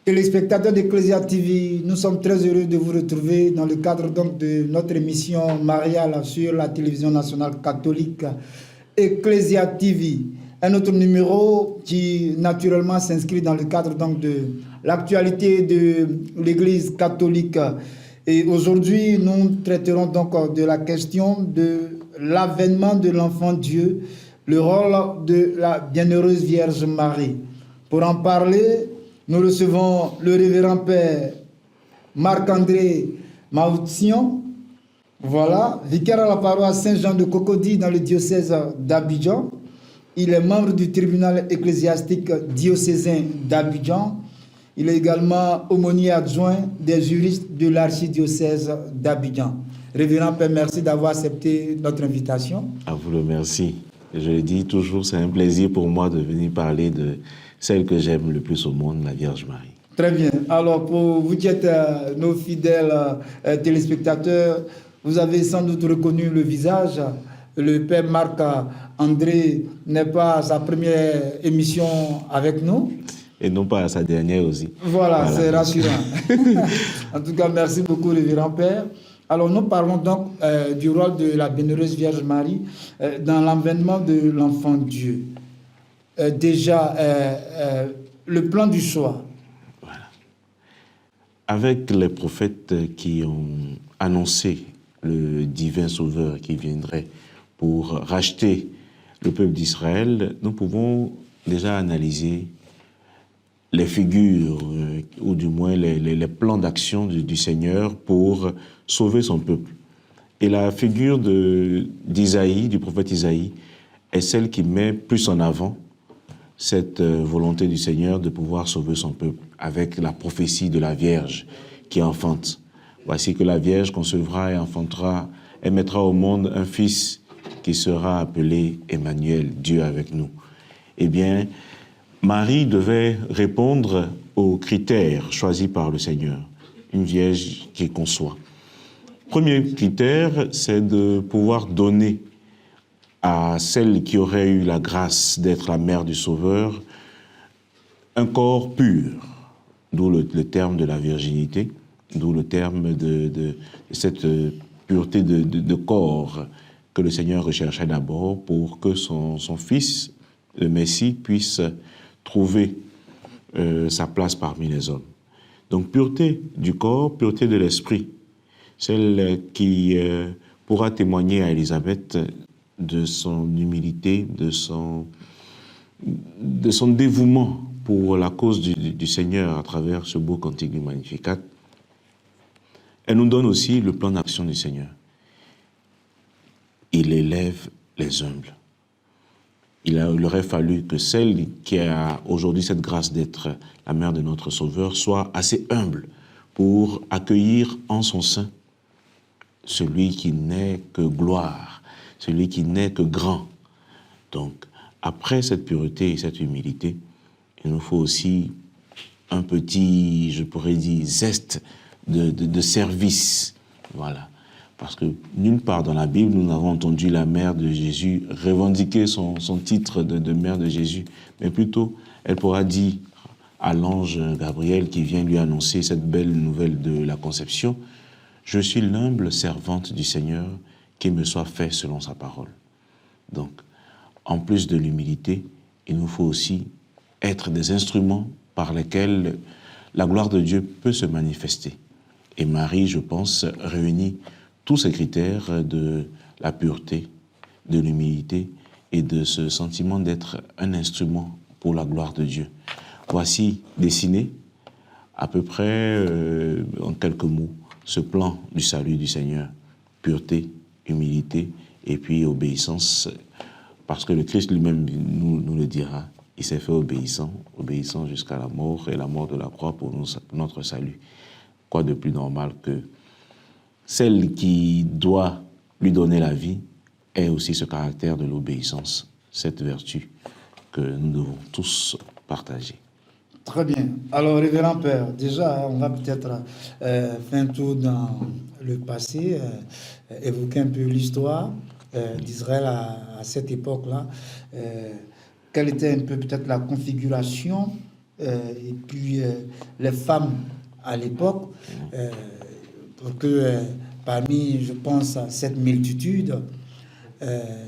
Téléspectateurs d'Ecclesia TV, nous sommes très heureux de vous retrouver dans le cadre donc de notre émission mariale sur la télévision nationale catholique Ecclesia TV. Un autre numéro qui naturellement s'inscrit dans le cadre donc de l'actualité de l'Église catholique. Et aujourd'hui, nous traiterons donc de la question de l'avènement de l'enfant Dieu, le rôle de la bienheureuse Vierge Marie. Pour en parler, nous recevons le révérend père Marc-André Maoution, voilà, vicaire à la paroisse Saint-Jean de Cocody dans le diocèse d'Abidjan. Il est membre du tribunal ecclésiastique diocésain d'Abidjan. Il est également aumônier adjoint des juristes de l'archidiocèse d'Abidjan. Révérend père, merci d'avoir accepté notre invitation. À vous le merci. Je le dis toujours, c'est un plaisir pour moi de venir parler de celle que j'aime le plus au monde, la Vierge Marie. Très bien. Alors, pour vous qui êtes nos fidèles téléspectateurs, vous avez sans doute reconnu le visage. Le père Marc-André n'est pas à sa première émission avec nous. Et non pas à sa dernière aussi. Voilà. C'est rassurant. En tout cas, merci beaucoup, révérend père. Alors, nous parlons donc du rôle de la bienheureuse Vierge Marie dans l'avènement de l'enfant Dieu. Déjà, le plan du choix. Voilà. Avec les prophètes qui ont annoncé le divin sauveur qui viendrait pour racheter le peuple d'Israël, nous pouvons déjà analyser les figures, ou du moins les plans d'action du Seigneur pour sauver son peuple. Et la figure d'Isaïe, du prophète Isaïe, est celle qui met plus en avant cette volonté du Seigneur de pouvoir sauver son peuple avec la prophétie de la Vierge qui enfante. Voici que la Vierge concevra et enfantera et mettra au monde un fils qui sera appelé Emmanuel, Dieu avec nous. Eh bien, Marie devait répondre aux critères choisis par le Seigneur, une Vierge qui conçoit. Premier critère, c'est de pouvoir donner à celle qui aurait eu la grâce d'être la mère du Sauveur un corps pur, d'où le terme de la virginité, d'où le terme de cette pureté de corps que le Seigneur recherchait d'abord pour que son fils, le Messie, puisse trouver sa place parmi les hommes. Donc pureté du corps, pureté de l'esprit, celle qui pourra témoigner à Élisabeth de son humilité, de son dévouement pour la cause du Seigneur à travers ce beau cantique du Magnificat. Elle nous donne aussi le plan d'action du Seigneur. Il élève les humbles. Il aurait fallu que celle qui a aujourd'hui cette grâce d'être la mère de notre Sauveur soit assez humble pour accueillir en son sein celui qui n'est que gloire, celui qui n'est que grand. Donc, après cette pureté et cette humilité, il nous faut aussi un petit, je pourrais dire, zeste de service. Voilà. Parce que nulle part dans la Bible, nous n'avons entendu la mère de Jésus revendiquer son titre de mère de Jésus, mais plutôt, elle pourra dire à l'ange Gabriel qui vient lui annoncer cette belle nouvelle de la conception, « Je suis l'humble servante du Seigneur, qu'il me soit fait selon sa parole. » Donc, en plus de l'humilité, il nous faut aussi être des instruments par lesquels la gloire de Dieu peut se manifester. Et Marie, je pense, réunit tous ces critères de la pureté, de l'humilité et de ce sentiment d'être un instrument pour la gloire de Dieu. Voici dessiné, à peu près en quelques mots, ce plan du salut du Seigneur. Pureté, humilité et puis obéissance, parce que le Christ lui-même nous le dira. Il s'est fait obéissant jusqu'à la mort et la mort de la croix pour notre salut. Quoi de plus normal que celle qui doit lui donner la vie ait aussi ce caractère de l'obéissance, cette vertu que nous devons tous partager. Très bien. Alors, révérend père, déjà, on va peut-être faire un tour dans le passé, évoquer un peu l'histoire d'Israël à cette époque-là. Quelle était un peu peut-être la configuration et puis les femmes à l'époque, pour que parmi, je pense, à cette multitude,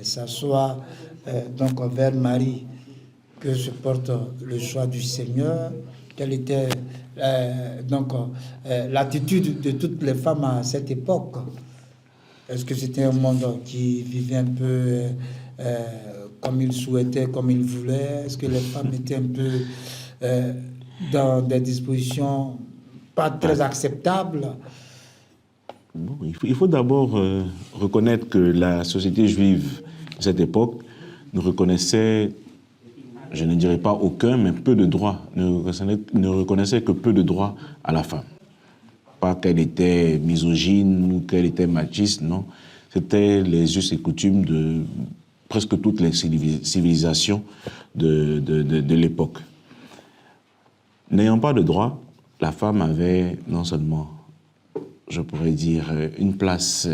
ça soit donc vers Marie que se porte le choix du Seigneur. Quelle était l'attitude de toutes les femmes à cette époque? Est-ce que c'était un monde qui vivait un peu comme il souhaitait, comme il voulait? Est-ce que les femmes étaient un peu dans des dispositions pas très acceptables? Bon, il faut d'abord reconnaître que la société juive de cette époque ne reconnaissait, je ne dirais pas aucun, mais peu de droits, ne reconnaissait que peu de droits à la femme. Pas qu'elle était misogyne ou qu'elle était machiste, non. C'était les us et coutumes de presque toutes les civilisations de l'époque. N'ayant pas de droits, la femme avait non seulement, je pourrais dire, une place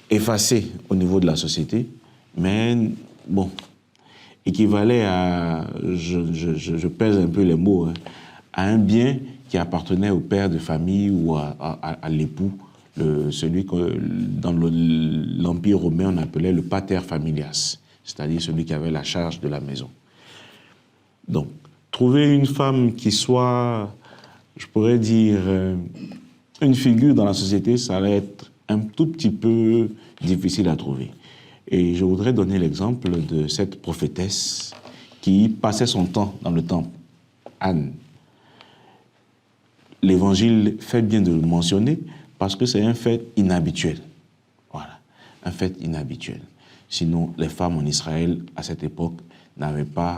effacée au niveau de la société, mais bon, équivalait à, je pèse un peu les mots, hein, à un bien qui appartenait au père de famille ou à l'époux, celui que dans l'Empire romain on appelait le pater familias, c'est-à-dire celui qui avait la charge de la maison. Donc, trouver une femme qui soit, je pourrais dire, une figure dans la société, ça allait être un tout petit peu difficile à trouver. Et je voudrais donner l'exemple de cette prophétesse qui passait son temps dans le temple, Anne. L'Évangile fait bien de le mentionner parce que c'est un fait inhabituel. Voilà, un fait inhabituel. Sinon, les femmes en Israël, à cette époque, n'avaient pas,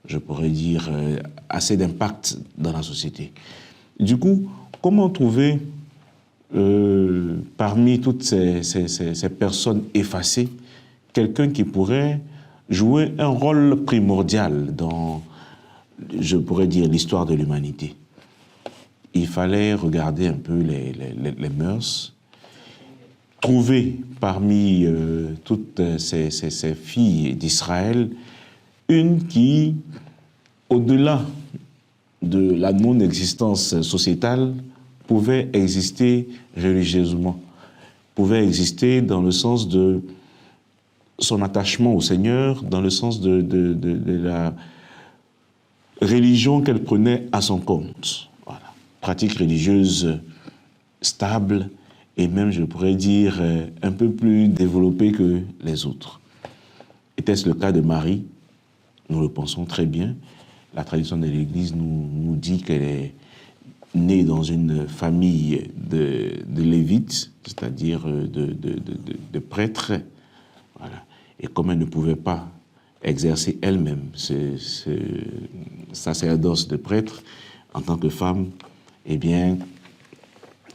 je pourrais dire, assez d'impact dans la société. Du coup, comment trouver, parmi toutes ces personnes effacées, quelqu'un qui pourrait jouer un rôle primordial dans, je pourrais dire, l'histoire de l'humanité? Il fallait regarder un peu les mœurs, trouver parmi toutes ces filles d'Israël une qui, au-delà de la non-existence sociétale, pouvait exister religieusement, pouvait exister dans le sens de son attachement au Seigneur, dans le sens de la religion qu'elle prenait à son compte. Voilà. Pratique religieuse stable et même, je pourrais dire, un peu plus développée que les autres. Était-ce le cas de Marie? Nous le pensons très bien. La tradition de l'Église nous dit qu'elle est née dans une famille de lévites, c'est-à-dire de prêtres. Voilà. Et comme elle ne pouvait pas exercer elle-même ce sacerdoce de prêtre en tant que femme, eh bien,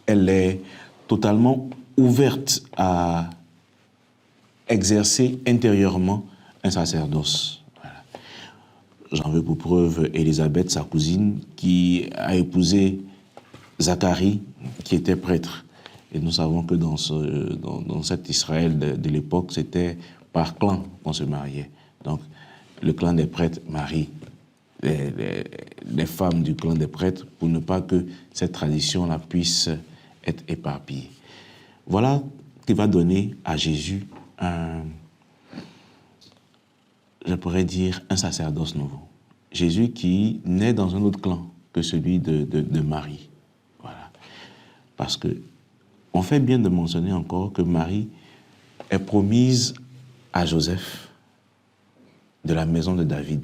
elle est totalement ouverte à exercer intérieurement un sacerdoce. Voilà. J'en veux pour preuve Élisabeth, sa cousine, qui a épousé Zacharie, qui était prêtre. Et nous savons que dans cet Israël de l'époque, c'était par clan qu'on se mariait. Donc, le clan des prêtres marie les femmes du clan des prêtres pour ne pas que cette tradition-là puisse être éparpillée. Voilà qui va donner à Jésus je pourrais dire, un sacerdoce nouveau. Jésus qui naît dans un autre clan que celui de Marie. Voilà. Parce que on fait bien de mentionner encore que Marie est promise à Joseph de la maison de David.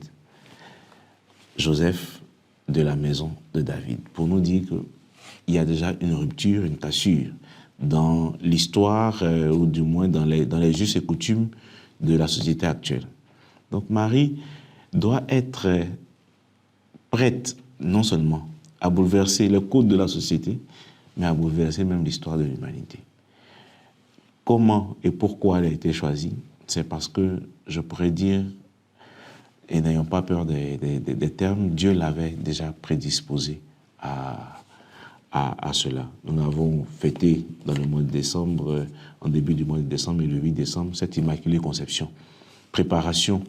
Joseph de la maison de David. Pour nous dire qu'il y a déjà une rupture, une cassure dans l'histoire, ou du moins dans les us et coutumes de la société actuelle. Donc Marie doit être prête non seulement à bouleverser le code de la société, mais à bouleverser même l'histoire de l'humanité. Comment et pourquoi elle a été choisie? C'est parce que, je pourrais dire, et n'ayons pas peur des termes, Dieu l'avait déjà prédisposée à cela. Nous avons fêté dans le mois de décembre, en début du mois de décembre et le 8 décembre, cette Immaculée Conception. Préparation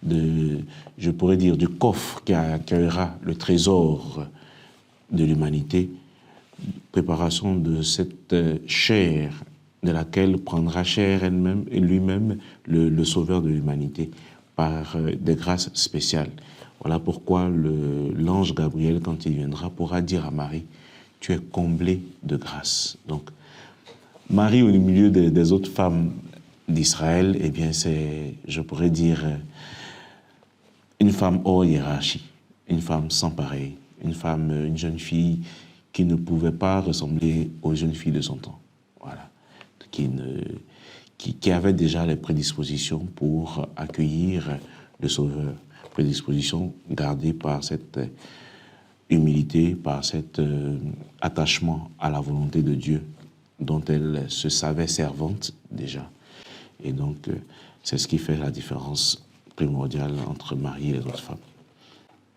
je pourrais dire, du coffre qui accueillera le trésor de l'humanité, préparation de cette chair de laquelle prendra chair elle-même et lui-même le sauveur de l'humanité par des grâces spéciales. Voilà pourquoi l'ange Gabriel, quand il viendra, pourra dire à Marie, tu es comblée de grâce. Donc, Marie, au milieu des autres femmes d'Israël, eh bien, c'est, je pourrais dire, une femme hors hiérarchie, une femme sans pareil, une jeune fille qui ne pouvait pas ressembler aux jeunes filles de son temps. Voilà. Qui avait déjà les prédispositions pour accueillir le Sauveur. Prédispositions gardées par cette humilité, par cet attachement à la volonté de Dieu, dont elle se savait servante déjà. Et donc, c'est ce qui fait la différence primordiale entre Marie et les autres femmes.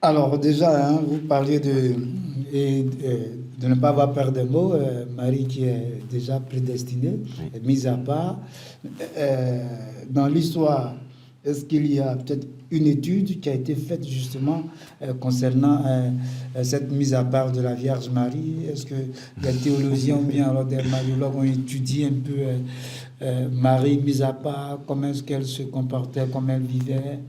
Alors déjà, vous parliez de ne pas avoir peur des mots. Marie qui est déjà prédestinée, Oui. mise à part. Dans l'histoire, est-ce qu'il y a peut-être une étude qui a été faite justement concernant cette mise à part de la Vierge Marie? Est-ce que des théologiens ou bien alors des mariologues ont étudié un peu Marie mise à part, comment est-ce qu'elle se comportait, comment elle vivait?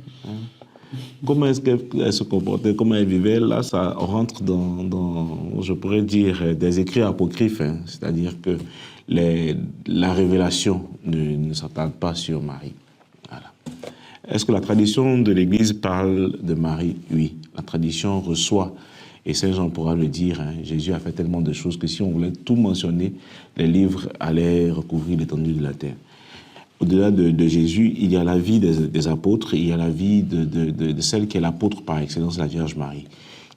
Comment est-ce qu'elle se comportait, comment elle vivait? Là, ça rentre dans je pourrais dire, des écrits apocryphes. Hein. C'est-à-dire que la révélation ne s'attarde pas sur Marie. Voilà. Est-ce que la tradition de l'Église parle de Marie? Oui. La tradition reçoit, et Saint Jean pourra le dire, hein, Jésus a fait tellement de choses que si on voulait tout mentionner, les livres allaient recouvrir l'étendue de la terre. Au-delà de Jésus, il y a la vie des apôtres, il y a la vie de celle qui est l'apôtre par excellence, la Vierge Marie,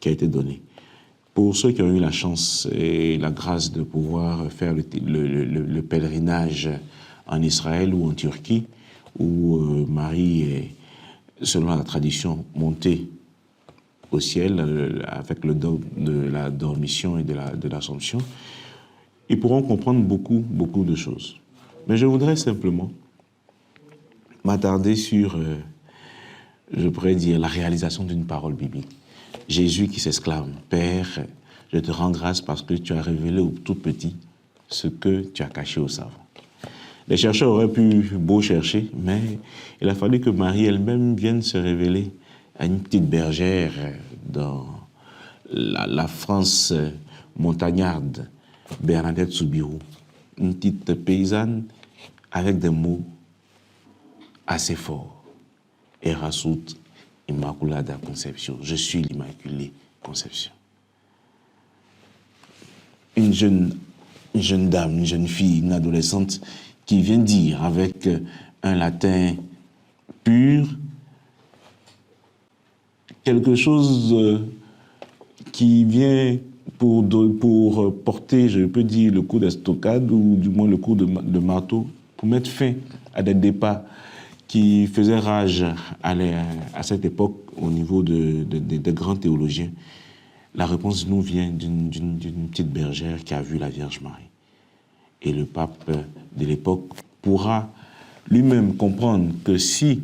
qui a été donnée. Pour ceux qui ont eu la chance et la grâce de pouvoir faire le pèlerinage en Israël ou en Turquie, où Marie est, selon la tradition, montée au ciel avec le dogme de la dormition et de l'Assomption, ils pourront comprendre beaucoup de choses. Mais je voudrais simplement m'attarder sur, je pourrais dire, la réalisation d'une parole biblique. Jésus qui s'exclame, « Père, je te rends grâce parce que tu as révélé au tout petit ce que tu as caché au savant. » Les chercheurs auraient pu beau chercher, mais il a fallu que Marie elle-même vienne se révéler à une petite bergère dans la France montagnarde, Bernadette Soubirous, une petite paysanne avec des mots assez fort. Erasut Immaculada Conception. Je suis l'Immaculée Conception. Une jeune dame, une jeune fille, une adolescente qui vient dire avec un latin pur quelque chose qui vient pour porter, je peux dire, le coup d'estocade ou du moins le coup de marteau pour mettre fin à des débats qui faisaient rage à cette époque au niveau des grands théologiens. La réponse nous vient d'une petite bergère qui a vu la Vierge Marie. Et le pape de l'époque pourra lui-même comprendre que si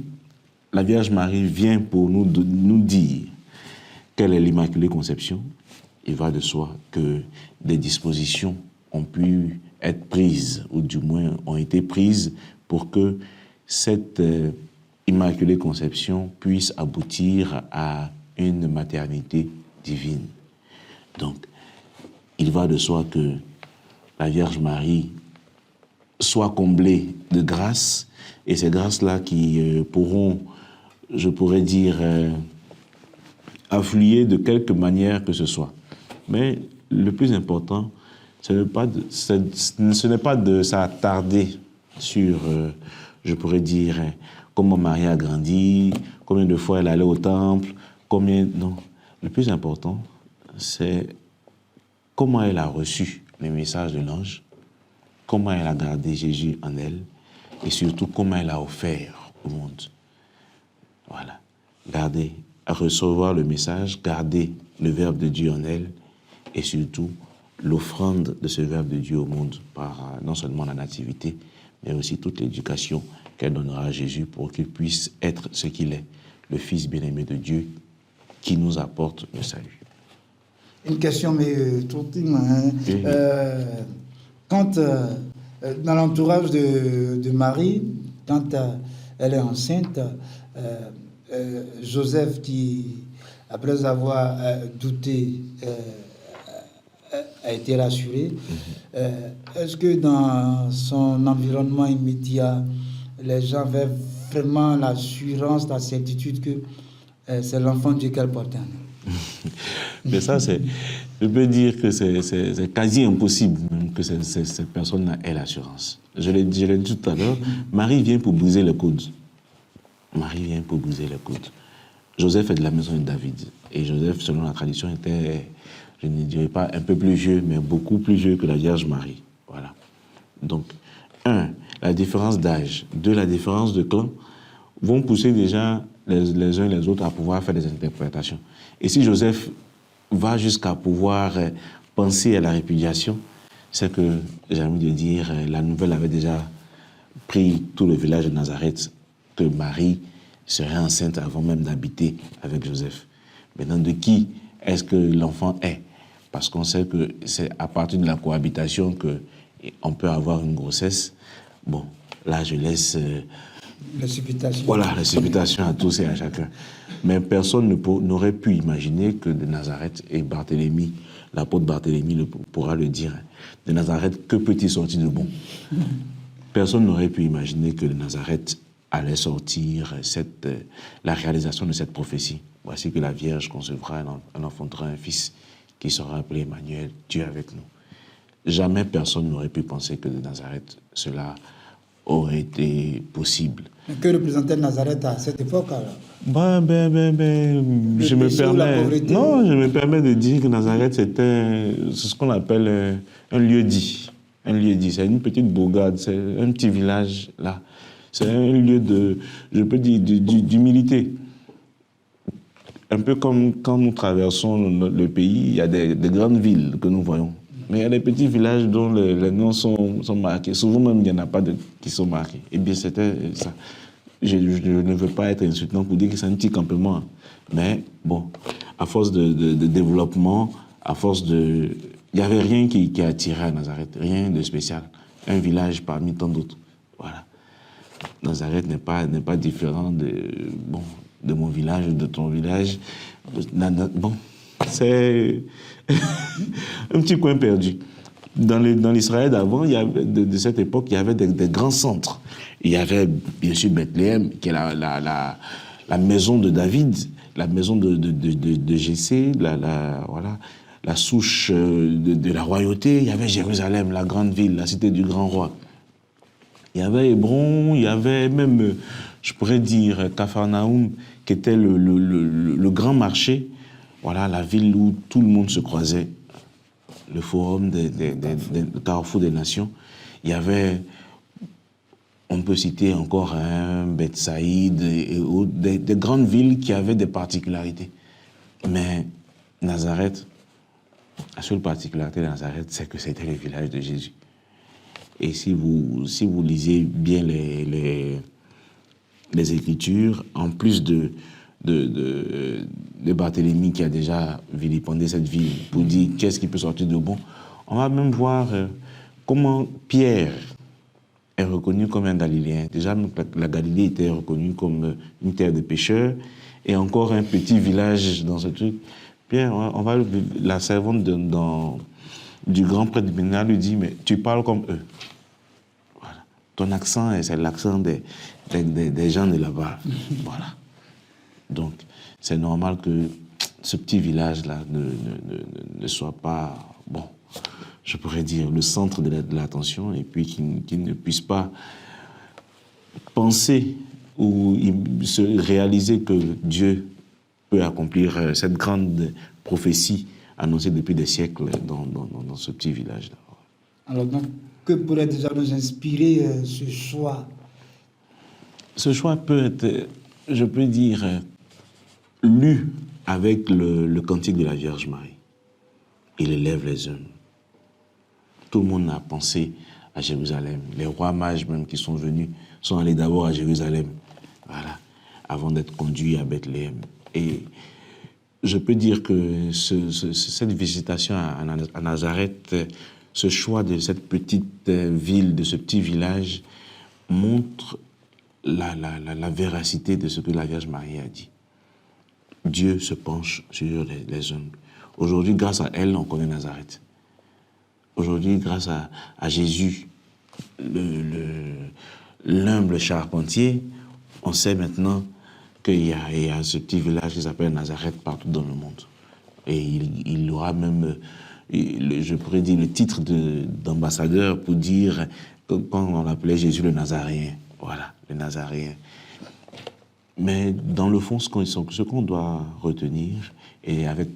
la Vierge Marie vient pour nous dire quelle est l'Immaculée Conception, il va de soi que des dispositions ont pu être prises, ou du moins ont été prises pour que cette Immaculée Conception puisse aboutir à une maternité divine. Donc, il va de soi que la Vierge Marie soit comblée de grâces, et ces grâces-là qui pourront, je pourrais dire, affluer de quelque manière que ce soit. Mais le plus important, ce n'est pas de s'attarder sur, je pourrais dire, comment Marie a grandi, combien de fois elle allait au temple, non. Le plus important, c'est comment elle a reçu les messages de l'ange, comment elle a gardé Jésus en elle, et surtout comment elle a offert au monde. Voilà. Garder, recevoir le message, garder le Verbe de Dieu en elle, et surtout l'offrande de ce Verbe de Dieu au monde par non seulement la nativité, mais aussi toute l'éducation qu'elle donnera à Jésus pour qu'il puisse être ce qu'il est, le Fils bien-aimé de Dieu qui nous apporte le salut. Une question, mais Oui. quand dans l'entourage de Marie, quand elle est enceinte, Joseph qui, après avoir douté, a été rassuré. Est-ce que dans son environnement immédiat, les gens avaient vraiment l'assurance, la certitude que c'est l'enfant de Dieu qu'elle portait? Mais ça, je peux dire que c'est quasi impossible même que cette personne ait l'assurance. Je l'ai dit tout à l'heure, Marie vient pour briser le code. Marie vient pour briser le code. Joseph est de la maison de David. Et Joseph, selon la tradition, était, je ne dirais pas un peu plus vieux, mais beaucoup plus vieux que la Vierge Marie. Voilà. Donc, 1, la différence d'âge. 2, la différence de clan vont pousser déjà les uns et les autres à pouvoir faire des interprétations. Et si Joseph va jusqu'à pouvoir penser à la répudiation, c'est que, j'ai envie de dire, la nouvelle avait déjà pris tout le village de Nazareth, que Marie serait enceinte avant même d'habiter avec Joseph. Maintenant, de qui est-ce que l'enfant est? Parce qu'on sait que c'est à partir de la cohabitation qu'on peut avoir une grossesse. Bon, là, je laisse... la supputation. Voilà, la supputation à tous et à chacun. Mais personne n'aurait pu imaginer que de Nazareth, et Barthélemy, l'apôtre Barthélemy pourra le dire, de Nazareth, que peut-il sortir de bon? Personne n'aurait pu imaginer que de Nazareth allait sortir la réalisation de cette prophétie. Voici que la Vierge concevra et enfantera un fils qui sera appelé Emmanuel, Dieu avec nous. Jamais personne n'aurait pu penser que de Nazareth, cela aurait été possible. Mais que représentait Nazareth à cette époque alors? Je me permets de dire que Nazareth, c'est ce qu'on appelle un lieu dit. Un lieu dit, c'est une petite bourgade, c'est un petit village là. C'est un lieu je peux dire, d'humilité. Un peu comme quand nous traversons le pays, il y a des grandes villes que nous voyons. Mais il y a des petits villages dont les noms sont marqués. Souvent même, il n'y en a pas qui sont marqués. Eh bien, c'était ça. Je ne veux pas être insultant pour dire que c'est un petit campement. Mais bon, à force de développement, à force de... Il n'y avait rien qui attirait à Nazareth, rien de spécial. Un village parmi tant d'autres. Voilà. Nazareth n'est pas différent de mon village ou de ton village. Bon, c'est un petit coin perdu. Dans l'Israël d'avant, de cette époque, il y avait des grands centres. Il y avait bien sûr Bethléem, qui est la maison de David, la maison de Jessé, voilà, la souche de la royauté. Il y avait Jérusalem, la grande ville, la cité du grand roi. Il y avait Hébron, il y avait même, je pourrais dire, Capharnaüm, qui était le grand marché, voilà, la ville où tout le monde se croisait, le forum le carrefour des nations. Il y avait, on peut citer encore Bethsaïde et autres, des grandes villes qui avaient des particularités. Mais Nazareth, la seule particularité de Nazareth, c'est que c'était le village de Jésus. Et si vous lisez bien les Écritures, en plus de Barthélemy qui a déjà vilipendé cette ville pour dire qu'est-ce qui peut sortir de bon, on va même voir comment Pierre est reconnu comme un Galiléen. Déjà, la Galilée était reconnue comme une terre de pêcheurs et encore un petit village dans ce truc. Pierre, la servante du grand prêtre de Bénin lui dit, mais tu parles comme eux. Voilà. Ton accent, c'est l'accent des gens de là-bas. Voilà. Donc, c'est normal que ce petit village-là ne soit pas, bon, je pourrais dire, le centre de l'attention et puis qu'il ne puisse pas penser ou se réaliser que Dieu peut accomplir cette grande prophétie annoncée depuis des siècles dans ce petit village-là. Alors, donc, que pourrait déjà nous inspirer ce choix? Ce choix peut être, je peux dire, lu avec le cantique de la Vierge Marie. Il élève les hommes. Tout le monde a pensé à Jérusalem. Les rois mages même qui sont venus sont allés d'abord à Jérusalem. Voilà. avant d'être conduit à Bethléem. Et je peux dire que cette visitation à Nazareth, ce choix de cette petite ville, de ce petit village, montre la véracité de ce que la Vierge Marie a dit. Dieu se penche sur les humbles. Aujourd'hui, grâce à elle, on connaît Nazareth. Aujourd'hui, grâce à Jésus, l'humble charpentier, on sait maintenant qu'il y a ce petit village qui s'appelle Nazareth partout dans le monde. Et il aura même, je pourrais dire, le titre d'ambassadeur pour dire, quand on l'appelait Jésus le Nazaréen. Voilà, le Nazaréen. Mais dans le fond, ce qu'on doit retenir, et avec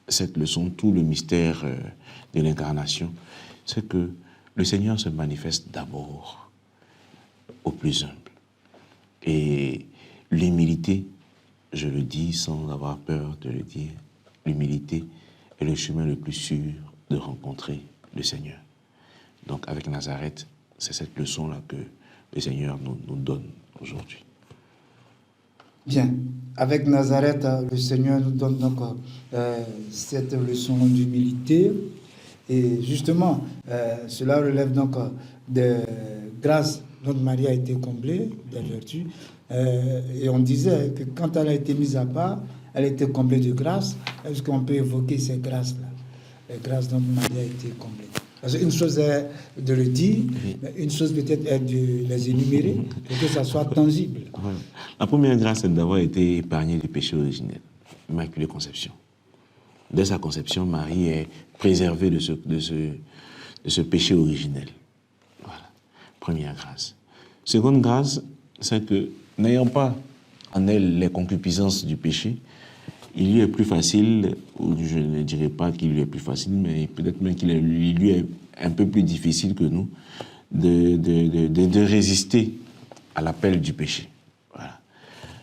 cette leçon, tout le mystère de l'incarnation, c'est que le Seigneur se manifeste d'abord au plus humble. Et l'humilité, je le dis sans avoir peur de le dire, l'humilité est le chemin le plus sûr de rencontrer le Seigneur. Donc avec Nazareth, c'est cette leçon-là que le Seigneur nous donne aujourd'hui. Bien, avec Nazareth, le Seigneur nous donne donc cette leçon d'humilité. Et justement, cela relève donc de grâce dont Marie a été comblée, des vertus. Et on disait que quand elle a été mise à part, elle était comblée de grâce. Est-ce qu'on peut évoquer ces grâces-là? Les grâces dont Marie a été comblée. Parce qu'une chose est de le dire, mais une chose peut-être est de les énumérer pour que ça soit tangible. Voilà. La première grâce, c'est d'avoir été épargnée du péché originel, Immaculée Conception. Dès sa conception, Marie est préservée de ce péché originel. Voilà. Première grâce. Seconde grâce, c'est que, n'ayant pas en elle les concupiscences du péché, il lui est plus facile, ou je ne dirais pas qu'il lui est plus facile, mais peut-être même qu'il lui est un peu plus difficile que nous, de résister à l'appel du péché. Voilà.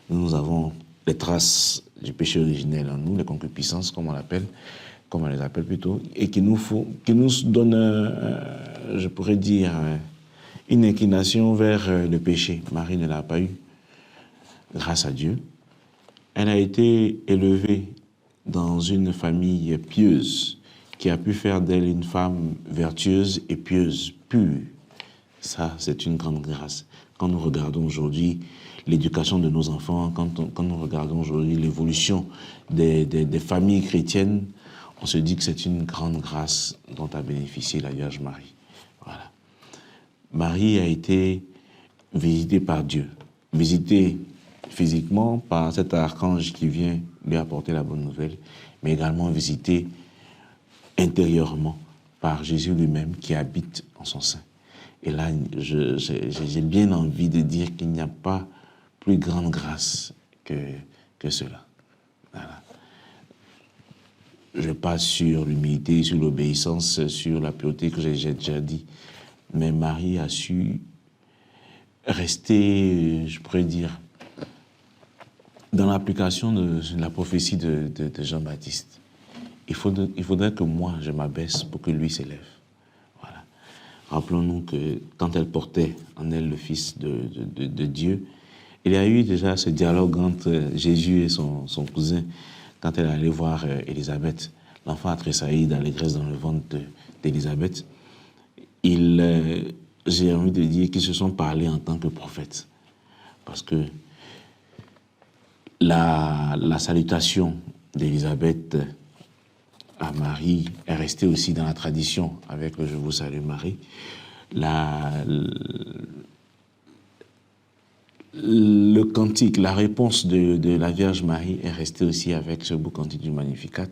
Nous avons les traces du péché originel en nous, les concupiscences, comme on les appelle plutôt, et qui nous donnent, je pourrais dire, une inclination vers le péché. Marie ne l'a pas eu, grâce à Dieu. Elle a été élevée dans une famille pieuse qui a pu faire d'elle une femme vertueuse et pieuse, pure. Ça, c'est une grande grâce. Quand nous regardons aujourd'hui l'éducation de nos enfants, quand nous regardons aujourd'hui l'évolution des familles chrétiennes, on se dit que c'est une grande grâce dont a bénéficié la Vierge Marie. Voilà. Marie a été visitée par Dieu, visitée physiquement par cet archange qui vient lui apporter la bonne nouvelle, mais également visitée intérieurement par Jésus lui-même qui habite en son sein. Et là, j'ai bien envie de dire qu'il n'y a pas plus grande grâce que cela. Voilà. Je passe sur l'humilité, sur l'obéissance, sur la pureté que j'ai déjà dit. Mais Marie a su rester, je pourrais dire, dans l'application de la prophétie de Jean-Baptiste. Il faudrait que moi, je m'abaisse pour que lui s'élève. Voilà. Rappelons-nous que quand elle portait en elle le Fils de Dieu, il y a eu déjà ce dialogue entre Jésus et son cousin quand elle allait voir Élisabeth. L'enfant a tressailli d'allégresse dans le ventre d'Élisabeth. J'ai envie de dire qu'ils se sont parlé en tant que prophètes. Parce que la salutation d'Élisabeth à Marie est restée aussi dans la tradition avec le « Je vous salue Marie ». Le cantique, la réponse de la Vierge Marie est restée aussi avec ce beau cantique du Magnificat,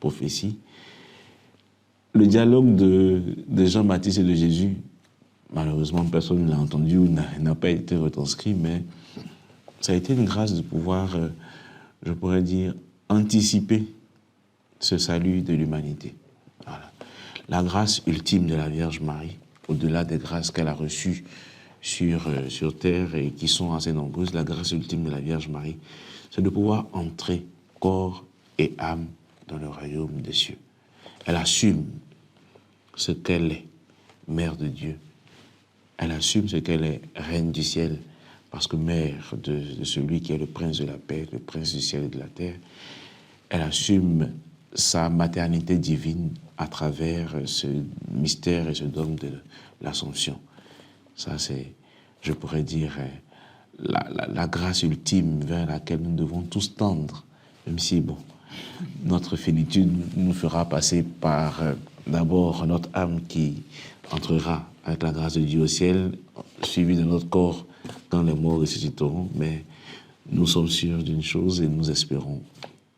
prophétie. Le dialogue de Jean-Baptiste et de Jésus, malheureusement personne ne l'a entendu ou n'a pas été retranscrit, mais ça a été une grâce de pouvoir, je pourrais dire, anticiper ce salut de l'humanité. Voilà. La grâce ultime de la Vierge Marie, au-delà des grâces qu'elle a reçues sur terre et qui sont assez nombreuses, la grâce ultime de la Vierge Marie, c'est de pouvoir entrer corps et âme dans le royaume des cieux. Elle assume ce qu'elle est, Mère de Dieu. Elle assume ce qu'elle est, Reine du ciel, parce que mère de celui qui est le prince de la paix, le prince du ciel et de la terre, elle assume sa maternité divine à travers ce mystère et ce dogme de l'Assomption. Ça, c'est, je pourrais dire, la grâce ultime vers laquelle nous devons tous tendre, même si, bon, notre finitude nous fera passer par d'abord notre âme qui entrera avec la grâce de Dieu au ciel, suivie de notre corps quand les morts ressusciteront, mais nous sommes sûrs d'une chose et nous espérons,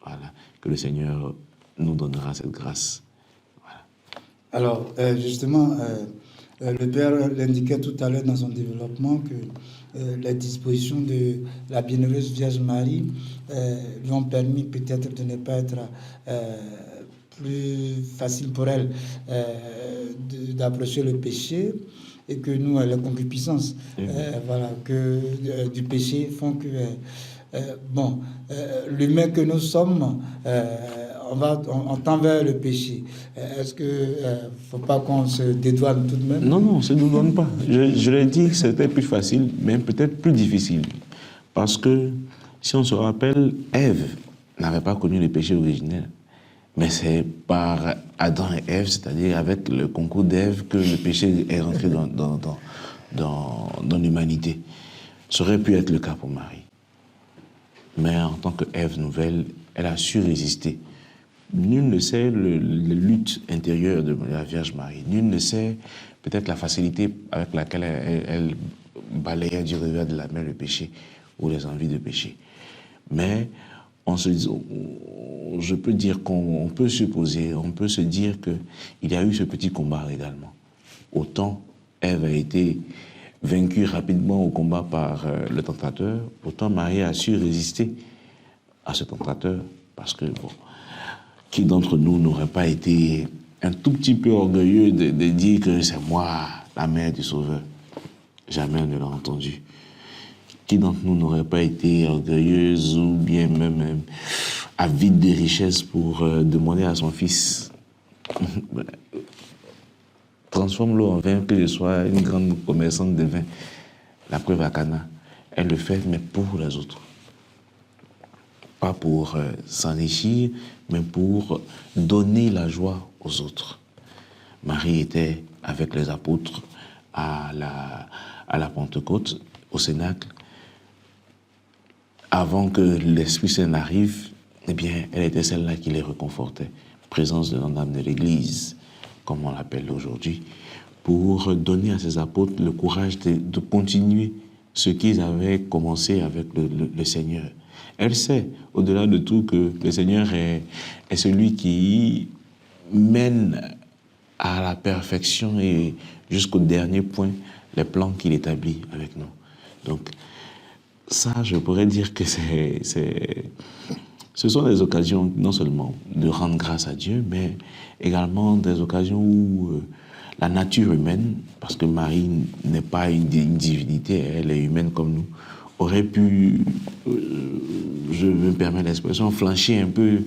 voilà, que le Seigneur nous donnera cette grâce. Voilà. Alors, justement, le Père l'indiquait tout à l'heure dans son développement que les dispositions de la Bienheureuse Vierge Marie lui ont permis peut-être de ne pas être plus facile pour elle d'approcher le péché, et que nous, la concupiscence voilà, du péché font que l'humain que nous sommes, on tend vers le péché. Est-ce que faut pas qu'on se dédouane tout de même? Non, on ne se dédouane pas. Je l'ai dit que c'était plus facile, mais peut-être plus difficile. Parce que, si on se rappelle, Ève n'avait pas connu le péché originel. Mais c'est par Adam et Ève, c'est-à-dire avec le concours d'Ève, que le péché est rentré dans l'humanité. Ça aurait pu être le cas pour Marie. Mais en tant qu'Ève nouvelle, elle a su résister. Nul ne sait la lutte intérieure de la Vierge Marie. Nul ne sait peut-être la facilité avec laquelle elle balayait du revers de la main le péché ou les envies de péché. Mais je peux dire qu'on peut supposer, on peut se dire qu'il y a eu ce petit combat également. Autant Ève a été vaincue rapidement au combat par le tentateur, autant Marie a su résister à ce tentateur, parce que, bon, qui d'entre nous n'aurait pas été un tout petit peu orgueilleux de dire que c'est moi, la mère du Sauveur? Jamais on ne l'a entendu. Qui d'entre nous n'aurait pas été orgueilleuse ou bien même avide de richesses pour demander à son fils transforme l'eau en vin, que je sois une grande commerçante de vin. La preuve à Cana, elle le fait, mais pour les autres. Pas pour s'enrichir, mais pour donner la joie aux autres. Marie était avec les apôtres à la Pentecôte, au Cénacle. Avant que l'Esprit Saint n'arrive, eh bien, elle était celle-là qui les réconfortait. Présence de l'âme de l'Église, comme on l'appelle aujourd'hui, pour donner à ses apôtres le courage de continuer ce qu'ils avaient commencé avec le Seigneur. Elle sait, au-delà de tout, que le Seigneur est celui qui mène à la perfection et jusqu'au dernier point les plans qu'il établit avec nous. Donc, ça, je pourrais dire que ce sont des occasions non seulement de rendre grâce à Dieu, mais également des occasions où la nature humaine, parce que Marie n'est pas une divinité, elle est humaine comme nous, aurait pu, je me permets l'expression, flancher un peu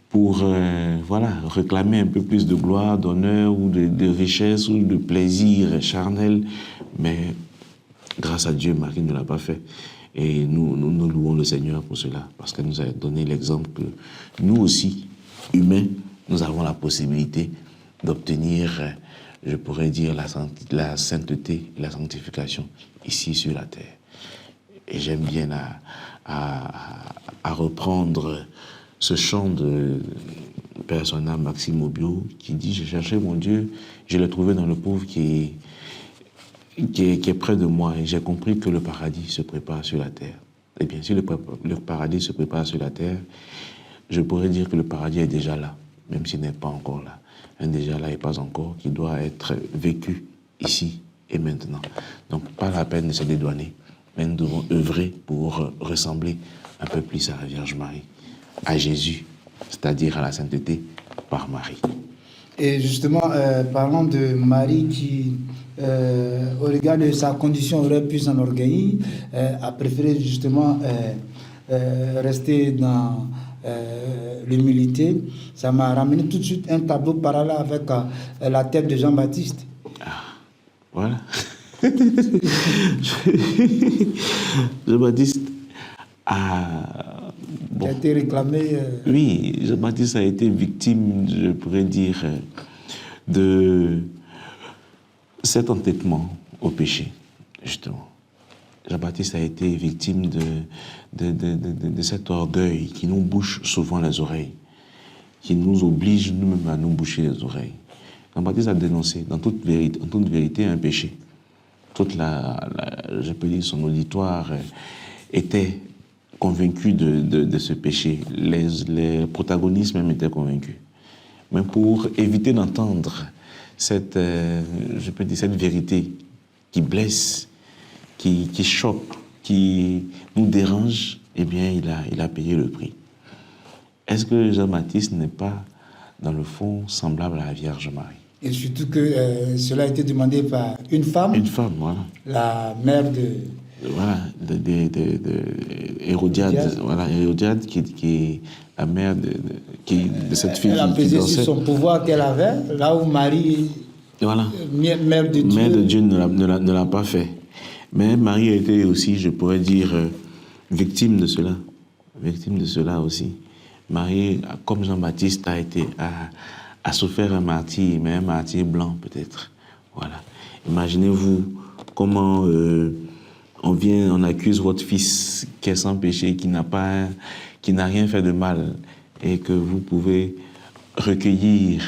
pour réclamer un peu plus de gloire, d'honneur ou de richesse ou de plaisir charnel. Mais grâce à Dieu, Marie ne l'a pas fait. Et nous louons le Seigneur pour cela, parce qu'elle nous a donné l'exemple que nous aussi, humains, nous avons la possibilité d'obtenir, je pourrais dire, la sainteté, la sanctification ici sur la terre. Et j'aime bien à reprendre ce chant de personnage Maxime Aubiot qui dit « Je cherchais mon Dieu, je l'ai trouvé dans le pauvre qui est près de moi et j'ai compris que le paradis se prépare sur la terre. » Eh bien, si le paradis se prépare sur la terre, je pourrais dire que le paradis est déjà là, même s'il n'est pas encore là. Un déjà là et pas encore, qui doit être vécu ici et maintenant. Donc, pas la peine de se dédouaner, mais nous devons œuvrer pour ressembler un peu plus à la Vierge Marie, à Jésus, c'est-à-dire à la sainteté par Marie. Et justement, parlant de Marie qui, au regard de sa condition, aurait pu s'enorgueillir, a préféré justement rester dans l'humilité, ça m'a ramené tout de suite un tableau parallèle avec la tête de Jean-Baptiste. Ah, voilà. Jean-Baptiste a... Qui a été réclamé. Oui, Jean-Baptiste a été victime, je pourrais dire, de cet entêtement au péché, justement. Jean-Baptiste a été victime de cet orgueil qui nous bouche souvent les oreilles, qui nous oblige nous-mêmes à nous boucher les oreilles. Jean-Baptiste a dénoncé, en toute vérité, un péché. Je peux dire, son auditoire était convaincu de ce péché. Les protagonistes même étaient convaincus. Mais pour éviter d'entendre cette vérité qui blesse, qui choque, qui nous dérange, eh bien, il a payé le prix. Est-ce que Jean-Baptiste n'est pas, dans le fond, semblable à la Vierge Marie? Et surtout que cela a été demandé par une femme. Une femme, voilà. La mère de... Voilà, Hérodiade. Voilà, Hérodiade qui est la mère de cette fille. Elle a pesé sur son pouvoir qu'elle avait, là où Marie, voilà, mère de Dieu, mère de Dieu ne l'a pas fait. Mais Marie a été aussi, je pourrais dire, victime de cela. Victime de cela aussi. Marie, comme Jean-Baptiste, a souffert un martyr, mais un martyr blanc peut-être. Voilà. Imaginez-vous comment on accuse votre fils qui est sans péché, qui n'a rien fait de mal, et que vous pouvez recueillir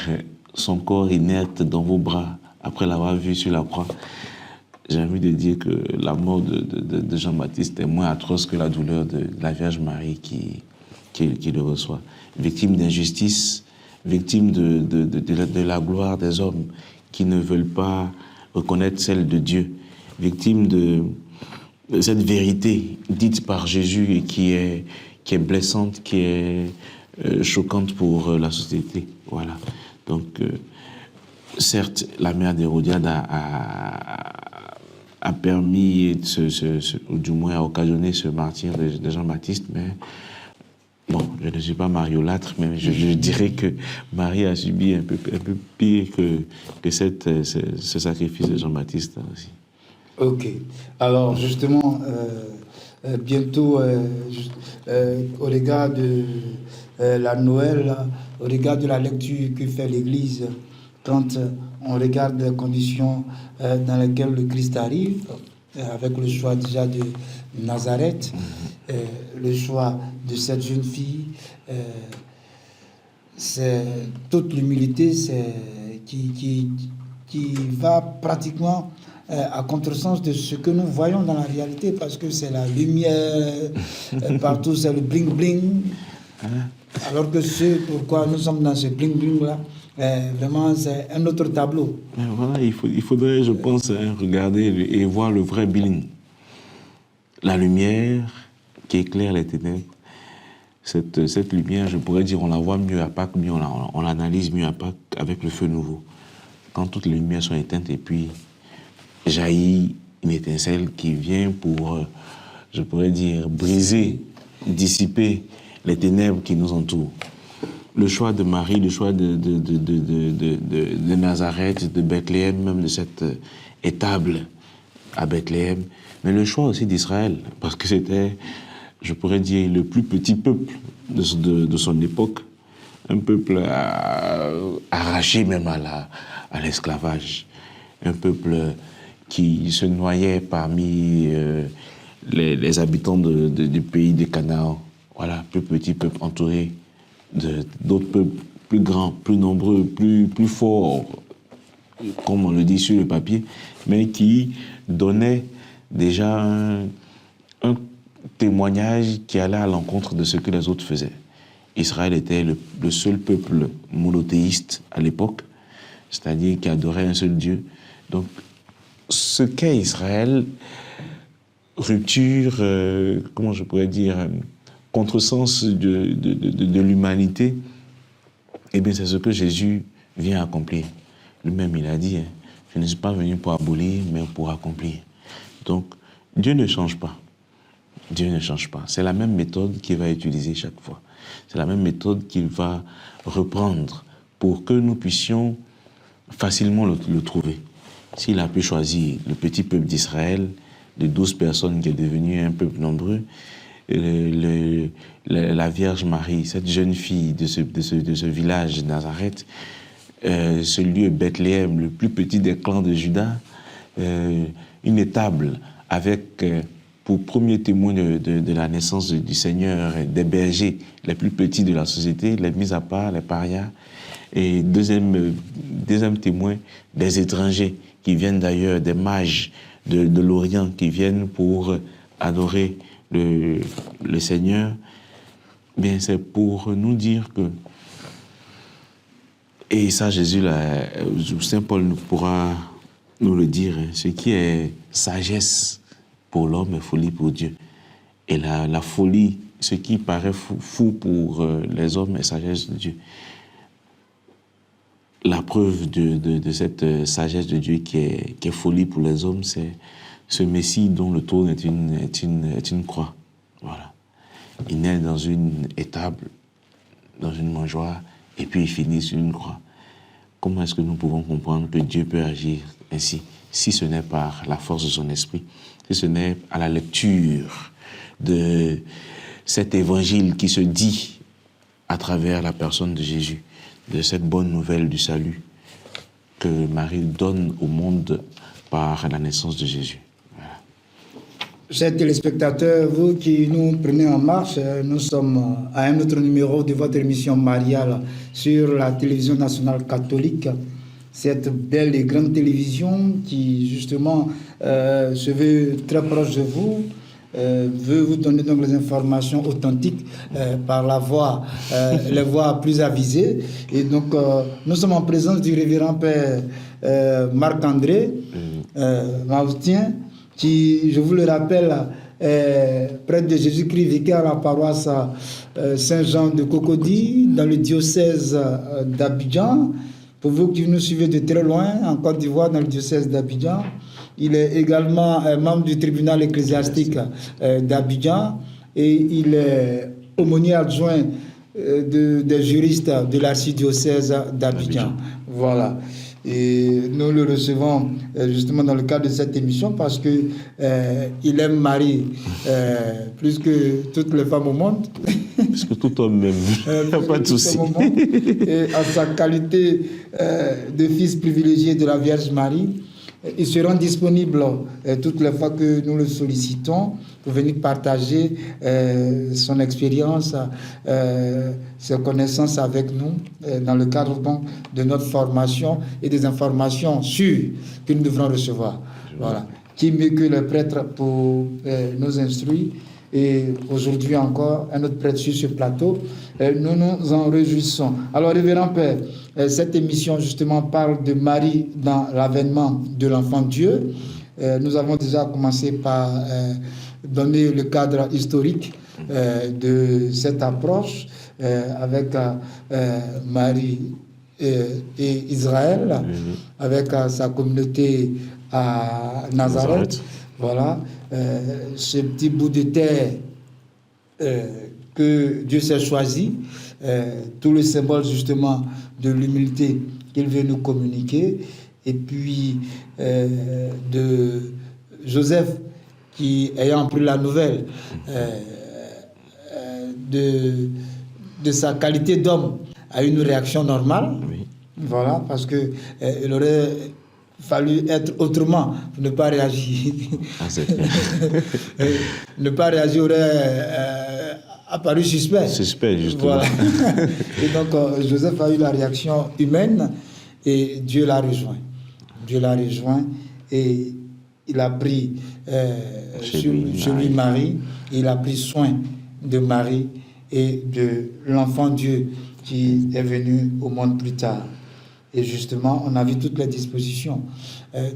son corps inerte dans vos bras après l'avoir vu sur la croix. J'ai envie de dire que la mort de Jean-Baptiste est moins atroce que la douleur de la Vierge Marie qui le reçoit. Victime d'injustice, victime de la gloire des hommes qui ne veulent pas reconnaître celle de Dieu, victime de cette vérité dite par Jésus et qui est blessante, qui est choquante pour la société. Voilà. Donc, certes, la mère d'Hérodiade a permis, ou du moins a occasionné ce martyre de Jean-Baptiste, mais bon, je ne suis pas mariolâtre, mais je dirais que Marie a subi un peu pire que ce sacrifice de Jean-Baptiste aussi. Ok. Alors, justement, bientôt, au regard de la Noël, au regard de la lecture que fait l'Église, quand on regarde les conditions dans lesquelles le Christ arrive, avec le choix déjà de Nazareth, le choix de cette jeune fille, c'est toute l'humilité qui va pratiquement à contresens de ce que nous voyons dans la réalité, parce que c'est la lumière, partout c'est le bling-bling, alors que ce pourquoi nous sommes dans ce bling-bling-là, vraiment c'est un autre tableau. Voilà, il faudrait, je pense, regarder et voir le vrai bling. La lumière qui éclaire les ténèbres, cette lumière, je pourrais dire, on la voit mieux à Pâques, mieux on l'analyse mieux à Pâques avec le feu nouveau. Quand toutes les lumières sont éteintes et puis jaillit une étincelle qui vient pour, je pourrais dire, briser, dissiper les ténèbres qui nous entourent. Le choix de Marie, le choix de Nazareth, de Bethléem, même de cette étable à Bethléem, mais le choix aussi d'Israël, parce que c'était, je pourrais dire, le plus petit peuple de son époque, un peuple arraché même à l'esclavage, un peuple qui se noyait parmi les habitants du pays de Canaan. Voilà, plus petit peuple entouré d'autres peuples plus grands, plus nombreux, plus forts, comme on le dit sur le papier, mais qui donnaient déjà un témoignage qui allait à l'encontre de ce que les autres faisaient. Israël était le seul peuple monothéiste à l'époque, c'est-à-dire qui adorait un seul Dieu. Donc, ce qu'est Israël, rupture, comment je pourrais dire, contresens de l'humanité, eh bien, c'est ce que Jésus vient accomplir. Lui-même, il a dit, je ne suis pas venu pour abolir, mais pour accomplir. Donc, Dieu ne change pas. Dieu ne change pas. C'est la même méthode qu'il va utiliser chaque fois. C'est la même méthode qu'il va reprendre pour que nous puissions facilement le trouver. s'il a pu choisir le petit peuple d'Israël, de 12 personnes qui est devenu un peuple nombreux, la Vierge Marie, cette jeune fille de ce village de Nazareth, ce lieu Bethléem, le plus petit des clans de Juda, une étable avec pour premier témoin de la naissance du Seigneur, des bergers les plus petits de la société, les mis à part, les parias, et deuxième témoin, des étrangers qui viennent d'ailleurs, des mages de l'Orient qui viennent pour adorer le Seigneur. Bien, c'est pour nous dire que, et ça Jésus, Saint Paul pourra nous le dire, hein, ce qui est sagesse pour l'homme est folie pour Dieu. Et la folie, ce qui paraît fou pour les hommes est sagesse de Dieu. La preuve de cette sagesse de Dieu qui est folie pour les hommes, c'est ce Messie dont le trône est une croix. Voilà. Il naît dans une étable, dans une mangeoire, et puis il finit sur une croix. Comment est-ce que nous pouvons comprendre que Dieu peut agir ainsi, si ce n'est par la force de son esprit, si ce n'est à la lecture de cet évangile qui se dit à travers la personne de Jésus, de cette bonne nouvelle du salut que Marie donne au monde par la naissance de Jésus. Voilà. Chers téléspectateurs, vous qui nous prenez en marche, nous sommes à un autre numéro de votre émission mariale sur la télévision nationale catholique. Cette belle et grande télévision qui, justement, se veut très proche de vous, veut vous donner donc les informations authentiques par la voix, les voix plus avisées. Et donc, nous sommes en présence du révérend Père Marc-André Maustien, qui, je vous le rappelle, prêtre de Jésus-Christ, vicaire à la paroisse Saint-Jean de Cocody, dans le diocèse d'Abidjan. Pour vous qui nous suivez de très loin, en Côte d'Ivoire, dans le diocèse d'Abidjan, il est également membre du tribunal ecclésiastique d'Abidjan et il est aumônier adjoint des juristes de l'archidiocèse d'Abidjan. Voilà. Et nous le recevons justement dans le cadre de cette émission parce que il aime Marie plus que toutes les femmes au monde. Plus que tout homme même. Il n'y a pas de souci. Et à sa qualité de fils privilégié de la Vierge Marie, il se rend disponible toutes les fois que nous le sollicitons pour venir partager son expérience, ses connaissances avec nous dans le cadre donc, de notre formation et des informations sûres que nous devrons recevoir. Voilà. Qui mieux que le prêtre pour nous instruire? Et aujourd'hui encore, un autre prêtre sur ce plateau, nous nous en réjouissons. Alors, révérend Père, cette émission justement parle de Marie dans l'avènement de l'enfant Dieu. Nous avons déjà commencé par donner le cadre historique de cette approche avec Marie et Israël, avec sa communauté à Nazareth. Voilà, ce petit bout de terre que Dieu s'est choisi, tout le symbole justement de l'humilité qu'il veut nous communiquer, et puis de Joseph qui, ayant pris la nouvelle de sa qualité d'homme, a une réaction normale. Oui. Voilà, parce que il aurait fallu être autrement pour ne pas réagir. Ah, c'est clair. Ne pas réagir aurait apparu suspect. Suspect, justement. Voilà. Et donc, Joseph a eu la réaction humaine et Dieu l'a rejoint. Dieu l'a rejoint et il a pris chez lui Marie, il a pris soin de Marie et de l'enfant Dieu qui est venu au monde plus tard. Et justement, on a vu toutes les dispositions.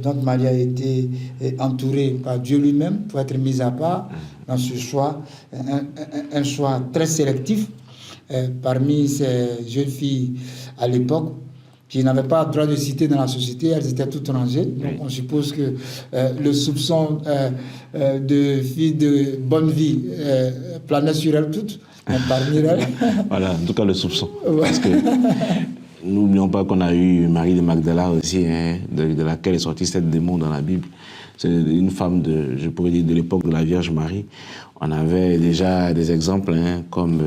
Donc Marie a été entourée par Dieu lui-même pour être mise à part dans ce choix, un choix très sélectif parmi ces jeunes filles à l'époque qui n'avaient pas droit de cité dans la société, elles étaient toutes rangées. Donc on suppose que le soupçon de filles de bonne vie planait sur elles toutes, parmi elles. Voilà, en tout cas le soupçon. Ouais. Parce que N'oublions pas qu'on a eu Marie de Magdala aussi, hein, de laquelle est sorti 7 démons dans la Bible. C'est une femme, je pourrais dire, de l'époque de la Vierge Marie. On avait déjà des exemples, hein, comme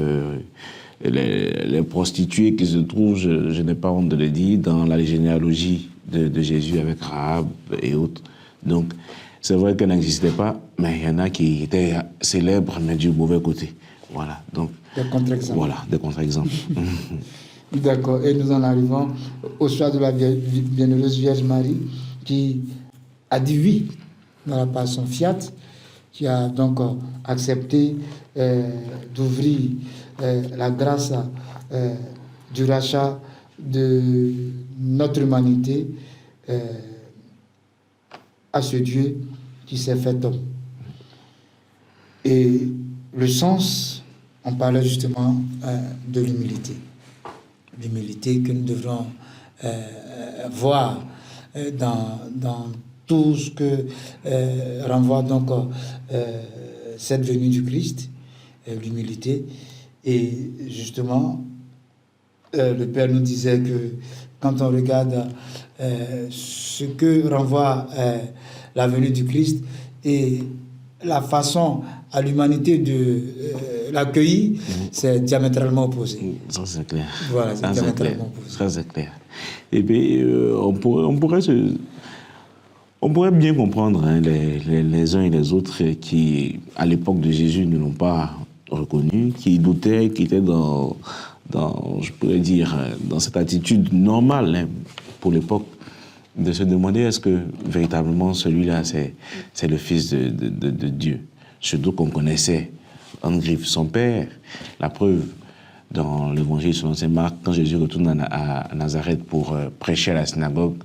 les prostituées qui se trouvent, je n'ai pas honte de le dire, dans la généalogie de Jésus avec Rahab et autres. Donc, c'est vrai qu'elle n'existait pas, mais il y en a qui étaient célèbres, mais du mauvais côté. Voilà, donc... Des contre-exemples. Voilà, des contre-exemples. D'accord, et nous en arrivons au choix de la bienheureuse Vierge Marie, qui a dit oui dans la passion fiat, qui a donc accepté d'ouvrir la grâce du rachat de notre humanité à ce Dieu qui s'est fait homme. Et le sens, on parlait justement de l'humilité. L'humilité que nous devrons voir dans tout ce que renvoie donc cette venue du Christ, l'humilité. Et justement, le Père nous disait que quand on regarde ce que renvoie la venue du Christ et la façon à l'humanité de l'accueillir, c'est diamétralement opposé. Ça, c'est clair. Voilà, c'est diamétralement opposé. Ça, c'est clair. Et puis, on pourrait bien comprendre, hein, les uns et les autres qui, à l'époque de Jésus, ne l'ont pas reconnu, qui doutaient, qui étaient dans je pourrais dire, dans cette attitude normale, hein, pour l'époque, de se demander est-ce que véritablement celui-là, c'est le Fils de Dieu. Surtout qu'on connaissait en griffe son Père. La preuve, dans l'évangile selon saint Marc, quand Jésus retourne à Nazareth pour prêcher à la synagogue,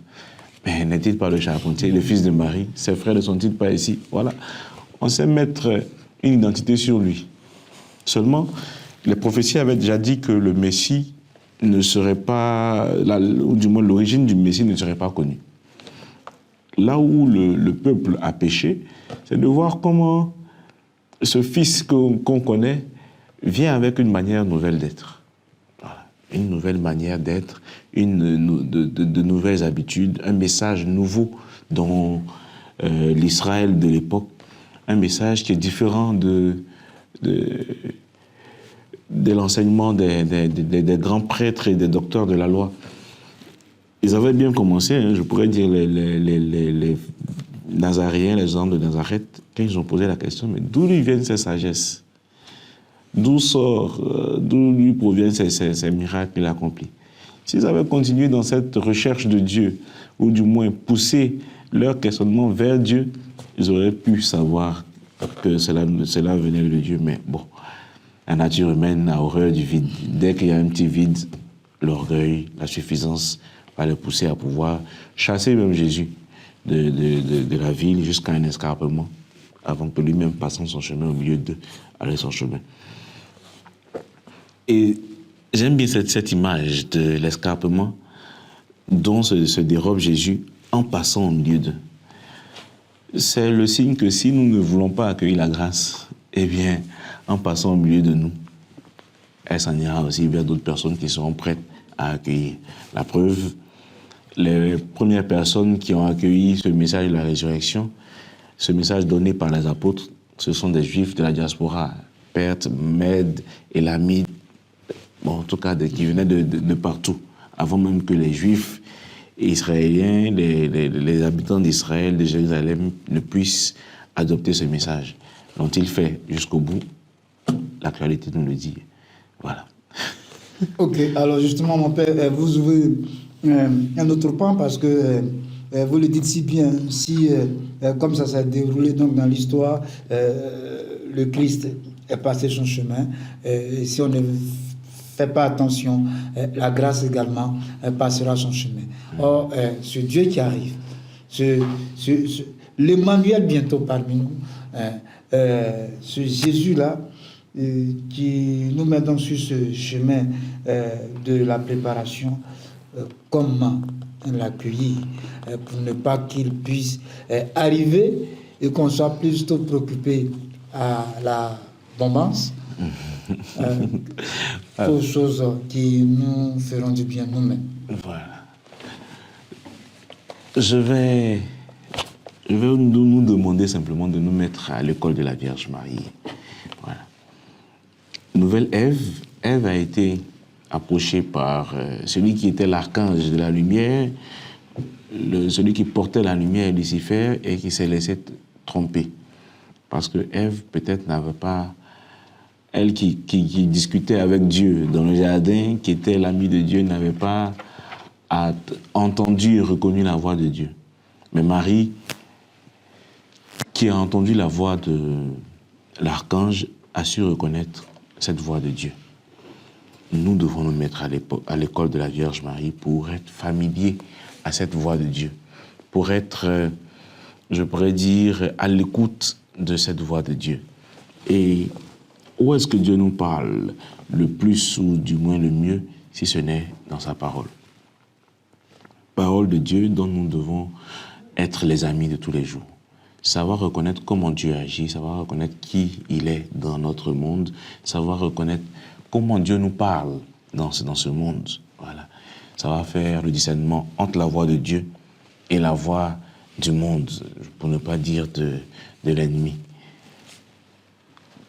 mais n'est-il pas le charpentier, le fils de Marie? Ses frères ne sont-ils pas ici? Voilà. On sait mettre une identité sur lui. Seulement, les prophéties avaient déjà dit que le Messie ne serait pas, ou du moins l'origine du Messie ne serait pas connue. Là où le peuple a péché, c'est de voir comment ce Fils qu'on connaît vient avec une manière nouvelle d'être. Voilà. Une nouvelle manière d'être, de nouvelles habitudes, un message nouveau dans l'Israël de l'époque, un message qui est différent de l'enseignement des grands prêtres et des docteurs de la loi. Ils avaient bien commencé, hein, je pourrais dire les Nazaréens, les gens de Nazareth, quand ils ont posé la question, mais d'où lui viennent ces sagesses? D'où lui proviennent ces miracles qu'il accomplit? S'ils avaient continué dans cette recherche de Dieu, ou du moins poussé leur questionnement vers Dieu, ils auraient pu savoir que cela venait de Dieu, mais bon, la nature humaine a horreur du vide. Dès qu'il y a un petit vide, l'orgueil, la suffisance va le pousser à pouvoir chasser même Jésus de la ville jusqu'à un escarpement, avant que lui-même, passant son chemin au milieu d'eux, allait son chemin. Et j'aime bien cette image de l'escarpement dont se dérobe Jésus en passant au milieu d'eux. C'est le signe que si nous ne voulons pas accueillir la grâce, eh bien, en passant au milieu de nous, elle s'en ira aussi vers d'autres personnes qui seront prêtes à accueillir. La preuve, les premières personnes qui ont accueilli ce message de la résurrection, ce message donné par les apôtres, ce sont des Juifs de la diaspora, Perthes, Mèdes, Élamites, bon, en tout cas qui venaient de partout, avant même que les Juifs israéliens, les habitants d'Israël, de Jérusalem, ne puissent adopter ce message. L'ont-ils fait jusqu'au bout? L'actualité nous le dit. Voilà. Ok, alors justement, mon père, vous ouvrez un autre point parce que vous le dites si bien, si comme ça s'est déroulé donc dans l'histoire, le Christ est passé son chemin, et si on ne fait pas attention, la grâce également passera son chemin. Or, ce Dieu qui arrive, l'Emmanuel bientôt parmi nous, ce Jésus-là, qui nous met donc sur ce chemin de la préparation, comment l'accueillir pour ne pas qu'il puisse arriver et qu'on soit plutôt préoccupé à la bombance Toutes choses qui nous feront du bien nous-mêmes. Voilà. Je vais nous demander simplement de nous mettre à l'école de la Vierge Marie. Voilà. Nouvelle Ève. Ève a été approchée par celui qui était l'archange de la lumière, celui qui portait la lumière, Lucifer, et qui s'est laissé tromper. Parce que Ève, peut-être, n'avait pas... Elle qui discutait avec Dieu dans le jardin, qui était l'amie de Dieu, n'avait pas entendu et reconnu la voix de Dieu. Mais Marie, qui a entendu la voix de l'archange, a su reconnaître cette voix de Dieu. Nous devons nous mettre à l'école de la Vierge Marie pour être familiers à cette voix de Dieu, pour être, je pourrais dire, à l'écoute de cette voix de Dieu. Et où est-ce que Dieu nous parle le plus, ou du moins le mieux, si ce n'est dans sa parole? Parole de Dieu dont nous devons être les amis de tous les jours. Savoir reconnaître comment Dieu agit, savoir reconnaître qui il est dans notre monde, savoir reconnaître comment Dieu nous parle dans ce monde. Voilà. Ça va faire le discernement entre la voix de Dieu et la voix du monde, pour ne pas dire de l'ennemi.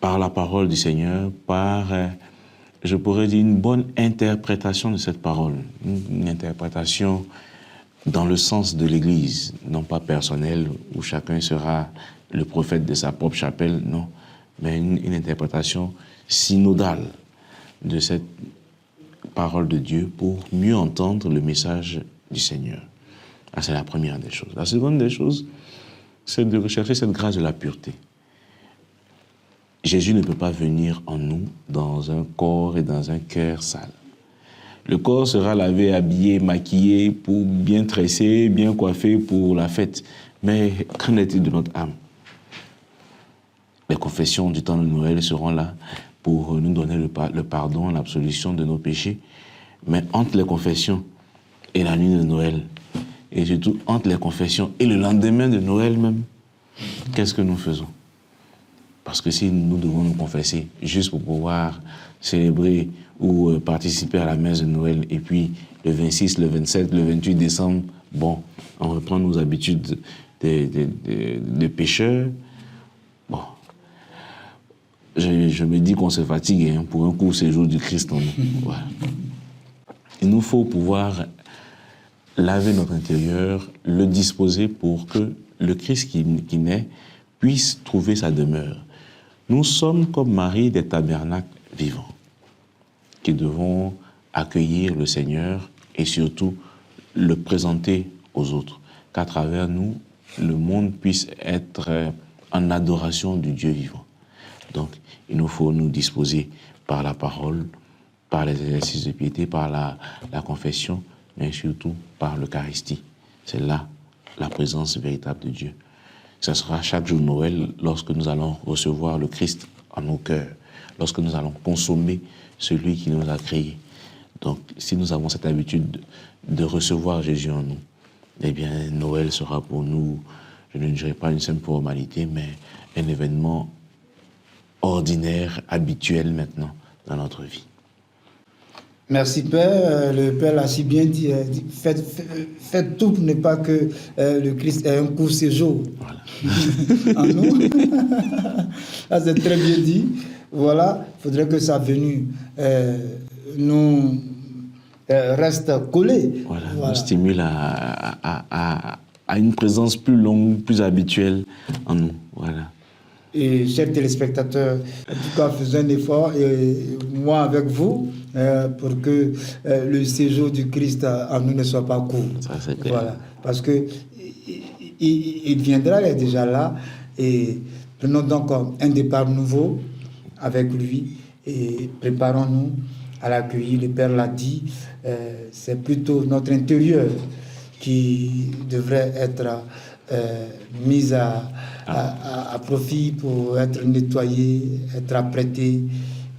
Par la parole du Seigneur, par, je pourrais dire, une bonne interprétation de cette parole, une interprétation dans le sens de l'Église, non pas personnelle, où chacun sera le prophète de sa propre chapelle, non, mais une interprétation synodale de cette parole de Dieu pour mieux entendre le message du Seigneur. Ah, c'est la première des choses. La seconde des choses, c'est de rechercher cette grâce de la pureté. Jésus ne peut pas venir en nous dans un corps et dans un cœur sale. Le corps sera lavé, habillé, maquillé, pour bien tresser, bien coiffé pour la fête. Mais qu'en est-il de notre âme? Les confessions du temps de Noël seront là pour nous donner le pardon, l'absolution de nos péchés. Mais entre les confessions et la nuit de Noël, et surtout entre les confessions et le lendemain de Noël même, qu'est-ce que nous faisons? Parce que si nous devons nous confesser juste pour pouvoir célébrer ou participer à la messe de Noël, et puis le 26, le 27, le 28 décembre, bon, on reprend nos habitudes de pécheurs, bon, je me dis qu'on se fatigue hein, pour un court séjour du Christ en nous. Voilà. Il nous faut pouvoir laver notre intérieur, le disposer pour que le Christ qui naît puisse trouver sa demeure. Nous sommes comme Marie des tabernacles vivants qui devons accueillir le Seigneur et surtout le présenter aux autres, qu'à travers nous, le monde puisse être en adoration du Dieu vivant. Donc, il nous faut nous disposer par la parole, par les exercices de piété, par la confession, mais surtout par l'Eucharistie. C'est là la présence véritable de Dieu. Ce sera chaque jour de Noël lorsque nous allons recevoir le Christ en nos cœurs, lorsque nous allons consommer celui qui nous a créés. Donc, si nous avons cette habitude de recevoir Jésus en nous, eh bien, Noël sera pour nous, je ne dirais pas une simple formalité, mais un événement ordinaire, habituel maintenant dans notre vie. Merci Père. Le Père l'a si bien dit, faites tout pour ne pas que le Christ ait un court séjour en nous. Là, c'est très bien dit. Voilà, il faudrait que sa venue nous reste collée. Voilà, nous stimule à une présence plus longue, plus habituelle en nous. Voilà. Et chers téléspectateurs, en tout cas, faisons un effort, et moi avec vous, pour que le séjour du Christ en nous ne soit pas court. Ça, c'est clair. Voilà, parce que il viendra, il est déjà là, et prenons donc un départ nouveau avec lui et préparons-nous à l'accueillir. Le Père l'a dit, c'est plutôt notre intérieur qui devrait être mis à profit pour être nettoyé, être apprêté,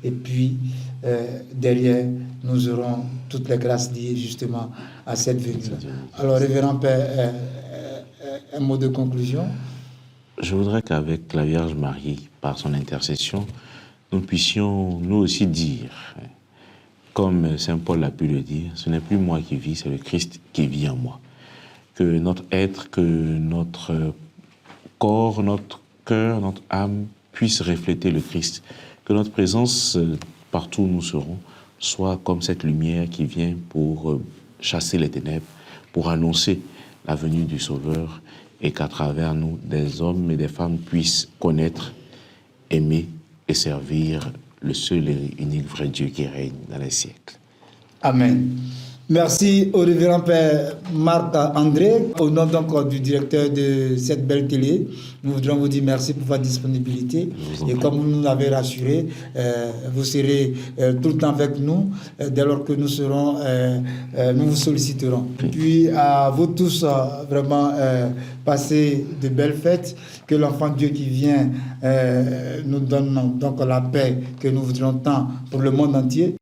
et puis derrière, nous aurons toutes les grâces liées justement à cette venue. Alors, Révérend Père, un mot de conclusion. Je voudrais qu'avec la Vierge Marie, par son intercession, nous puissions nous aussi dire, comme Saint Paul a pu le dire, ce n'est plus moi qui vis, c'est le Christ qui vit en moi. Que notre être, que notre corps, notre cœur, notre âme puisse refléter le Christ. Que notre présence, partout où nous serons, soit comme cette lumière qui vient pour chasser les ténèbres, pour annoncer la venue du Sauveur, et qu'à travers nous, des hommes et des femmes puissent connaître, aimer et servir le seul et unique vrai Dieu qui règne dans les siècles. Amen. Merci au révérend Père Marc André. Au nom donc du directeur de cette belle télé, nous voudrions vous dire merci pour votre disponibilité. Et comme vous nous l'avez rassuré, vous serez tout le temps avec nous dès lors que nous serons, nous vous solliciterons. Et puis à vous tous, vraiment, passez de belles fêtes. Que l'enfant Dieu qui vient nous donne donc la paix que nous voudrions tant pour le monde entier.